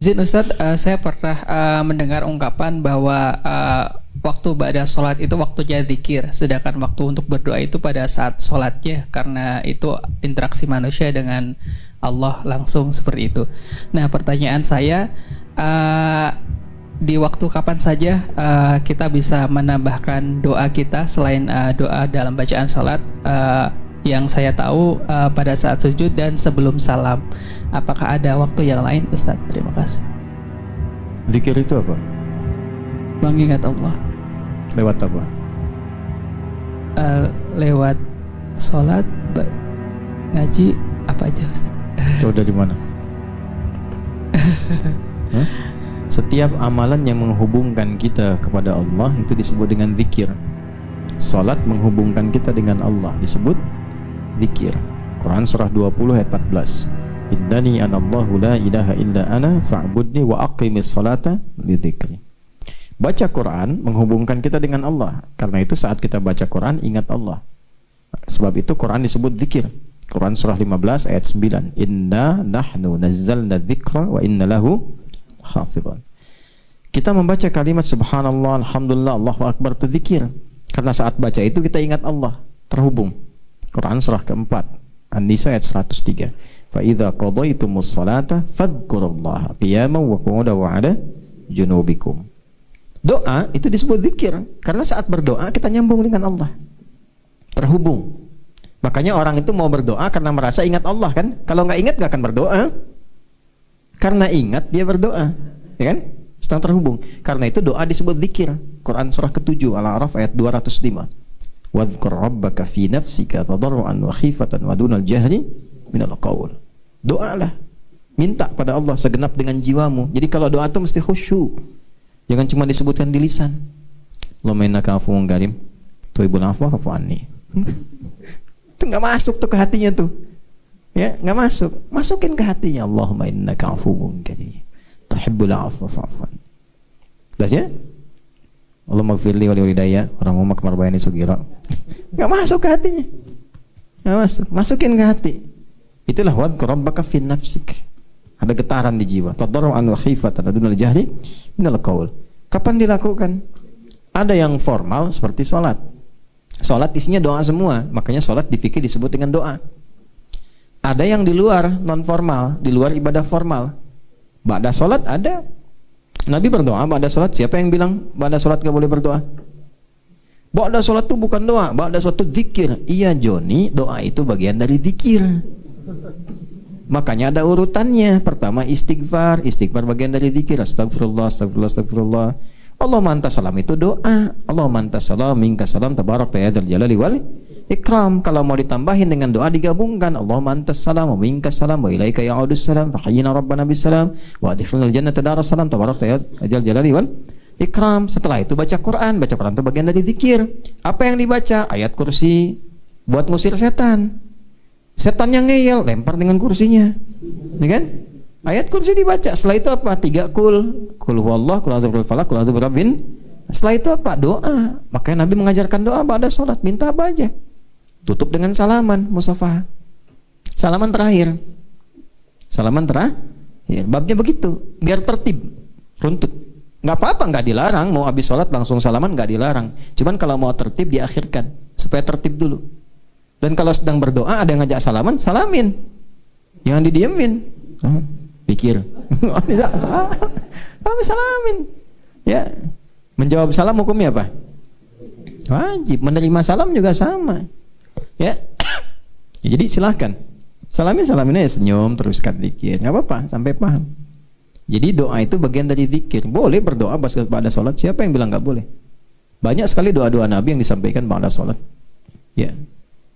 Izin Ustadz, saya pernah mendengar ungkapan bahwa waktu ba'da sholat itu waktunya zikir, sedangkan waktu untuk berdoa itu pada saat sholatnya, karena itu interaksi manusia dengan Allah langsung seperti itu. Nah, pertanyaan saya, di waktu kapan saja kita bisa menambahkan doa kita selain doa dalam bacaan sholat? Yang saya tahu pada saat sujud dan sebelum salam. Apakah ada waktu yang lain, Ustaz? Terima kasih. Zikir itu apa? Mengingat Allah. Lewat apa? Lewat sholat, ngaji, apa aja, Ustaz? Itu dari mana? Hah? Setiap amalan yang menghubungkan kita kepada Allah itu disebut dengan zikir. Salat menghubungkan kita dengan Allah disebut zikir. Quran surah 20 ayat 14. Innani anallahu la ilaha illa ana fa'budni wa aqimis salata li dzikri. Baca Quran menghubungkan kita dengan Allah. Karena itu saat kita baca Quran ingat Allah. Sebab itu Quran disebut zikir. Quran surah 15 ayat 9. Inna nahnu nazzalna dzikra wa inna lahu hafizun. Kita membaca kalimat subhanallah, alhamdulillah, Allahu akbar itu zikir. Karena saat baca itu kita ingat Allah, terhubung. Quran surah keempat An-Nisa ayat 103. Fa idza qadaytumus salata fadhkurullaha qiyaman wa qu'udan wa 'ala junubikum. Doa itu disebut zikir karena saat berdoa kita nyambung dengan Allah. Terhubung. Makanya orang itu mau berdoa karena merasa ingat Allah kan? Kalau nggak ingat nggak akan berdoa. Karena ingat dia berdoa, ya kan? Sedang terhubung. Karena itu doa disebut zikir. Quran surah ke-7 Al-A'raf ayat 205. Wadhkur rabbaka fi nafsika tadarruan wa khifatan wa dunal jahri minal qaul. Doalah, minta pada Allah segenap dengan jiwamu. Jadi kalau doa itu mesti khusyuk, jangan cuma disebutkan di lisan. Allahumma innaka afuwwun karim tuhibbul afwa fa'fu anni. Itu nggak masuk tuh ke hatinya tuh, ya nggak masuk. Masukin ke hatinya, Allahumma innaka afuwwun karim tuhibbul afwa fa'fu anni. Jelas ya? Allahumma gfirli wa liwalidayya warhamhuma kama rabbayani shaghira. Nggak masuk ke hatinya, nggak masuk. Masukin ke hati. Itulah wadhkur rabbaka fi nafsik. Ada getaran di jiwa. Tadarruan wa khifatan dunal jahri minal qaul. Kapan dilakukan? Ada yang formal seperti sholat. Sholat isinya doa semua, makanya sholat di fikih disebut dengan doa. Ada yang di luar non formal, di luar ibadah formal. Ba'da sholat ada. Nabi berdoa ba'da sholat. Siapa yang bilang ba'da sholat gak boleh berdoa? Ba'da sholat itu bukan doa, ba'da sholat itu zikir. Iya Joni, doa itu bagian dari zikir. Makanya ada urutannya. Pertama istighfar, istighfar bagian dari zikir. Astagfirullah, astagfirullah, astagfirullah. Allahumma anta salam itu doa. Allahumma anta salam, minka salam, tabarak ya dzal jalali wal ikram. Kalau mau ditambahin dengan doa digabungkan. Allahumma anta salam, wa minka salam, wa ilaika ya'udus salam, fa hayyina rabbana bis salam, wa adkhilnal jannata daras salam, tabarak ya dzal jalali wal ikram. Setelah itu baca Quran. Baca Quran itu bagian dari zikir. Apa yang dibaca? Ayat kursi buat ngusir setan. Setan yang ngeyel, lempar dengan kursinya, ya kan? Ayat kursi dibaca. Setelah itu apa? 3 kul huwallah, kul a'udzu birabbil falaq, kul a'udzu birabbin. Setelah itu apa? Doa. Makanya Nabi mengajarkan doa pada sholat. Minta apa aja. Tutup dengan salaman, musafah. Salaman terakhir. Salaman terakhir. Babnya begitu, biar tertib, runtut. Nggak apa-apa, nggak dilarang. Mau habis sholat langsung salaman nggak dilarang. Cuman kalau mau tertib diakhirkan supaya tertib dulu. Dan kalau sedang berdoa ada yang ngajak salaman, salamin. Jangan didiemin. Pikir. Salamin. Ya. Menjawab salam hukumnya apa? Wajib. Menerima salam juga sama. Ya. Jadi silahkan. Salamin aja, senyum, teruskan zikir. Nggak apa-apa, sampai paham. Jadi doa itu bagian dari zikir. Boleh berdoa pada sholat. Siapa yang bilang nggak boleh? Banyak sekali doa-doa Nabi yang disampaikan pada sholat. Ya.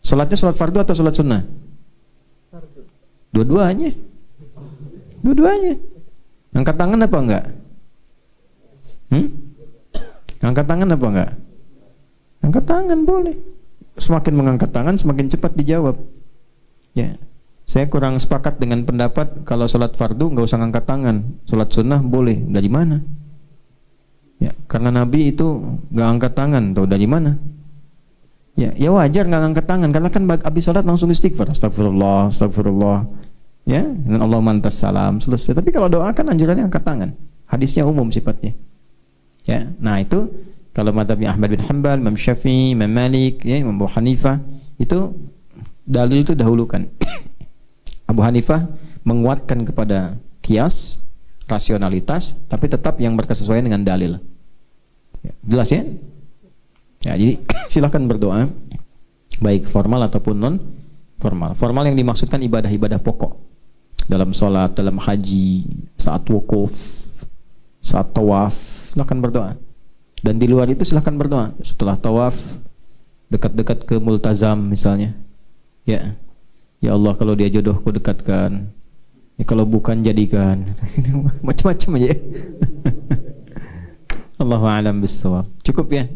Sholatnya sholat fardu atau sholat sunnah? Dua-duanya. Dua-duanya. Angkat tangan apa enggak? Angkat tangan apa enggak? Angkat tangan boleh. Semakin mengangkat tangan semakin cepat dijawab. Ya. Saya kurang sepakat dengan pendapat kalau sholat fardu nggak usah angkat tangan. Sholat sunnah boleh. Dari mana? Ya, karena Nabi itu nggak angkat tangan. Tahu dari mana? Ya wajar nggak angkat tangan karena kan habis sholat langsung istighfar. Astagfirullah, astagfirullah. Ya, dan Allah mantas salam, selesai. Tapi kalau doa kan anjurannya angkat tangan. Hadisnya umum sifatnya. Ya, nah itu kalau mazhabnya Ahmad bin Hanbal, Imam Syafi'i, Imam Malik, ya, Imam Abu Hanifah, itu dalil itu dahulukan. Abu Hanifah menguatkan kepada kias, rasionalitas, tapi tetap yang berkesesuaian dengan dalil. Ya, jelas ya? Ya, jadi silakan berdoa, baik formal ataupun non formal. Formal yang dimaksudkan ibadah-ibadah pokok. Dalam sholat, dalam haji, saat wukuf, saat tawaf, silakan berdoa. Dan di luar itu silakan berdoa. Setelah tawaf, dekat-dekat ke multazam misalnya. Ya, ya Allah kalau dia jodohku dekatkan. Ya kalau bukan jadikan. Macam-macam aja. Allahu a'lam bissawab. Cukup ya.